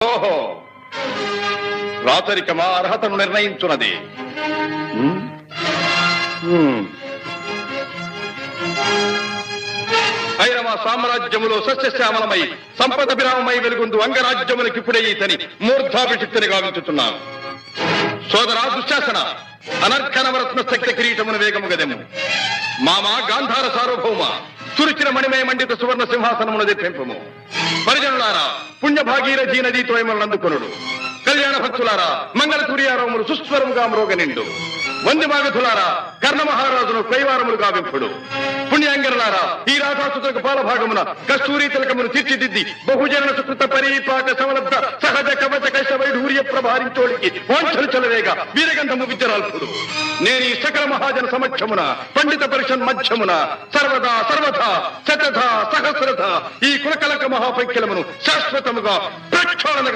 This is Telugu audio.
ఓహో, రాచరికమా అర్హతను నిర్ణయించున్నది. ఐరవ సామ్రాజ్యములో సస్యశ్యామలమై సంపద విరామమై వెలుగుందు అంగరాజ్యములకు ఇప్పుడే ఇతని మూర్ధాభిషిక్తిని గావించుతున్నాను. సోదరా దుశ్శాసన, అనర్ఘనవరత్న శక్తి కిరీటమును వేగము గదెము. మామా గాంధార సార్వభౌమ, చురిచిన మణిమయ మండిత సువర్ణ సింహాసనమును తెప్పింపము. పరిజనులారా, పుణ్యభాగీరథీ నదీ తోయమలందుకొనుడు. కళ్యాణ భక్తులారా, మంగళ సూర్యారములు సుస్వరముగా మ్రోగనిండు. వంది మాగధులారా, కర్ణ మహారాజును కైవారములు గావింపుడు. పుణ్యాంగరులారా, ఈ రాధాసుతులకు పాలభాగమున కస్తూరి తిలకమును తీర్చిదిద్ది బహుజన సుకృత పరీపాక సమలబ్ధ సహజ కవచ కైశ వైఢూర్య ప్రభారించోడికి వాంఛలు చెలవేగా వీరగంధము విద్యరాల్పుడు. నేను ఈ సకల మహాజన సమక్షమున పండిత పరిషన్ మధ్యమున సర్వదా సర్వథా శతథ సహస్రథ ఈ కులకలక మహాపైక్యలమును శాశ్వతముగా ప్రక్షాళన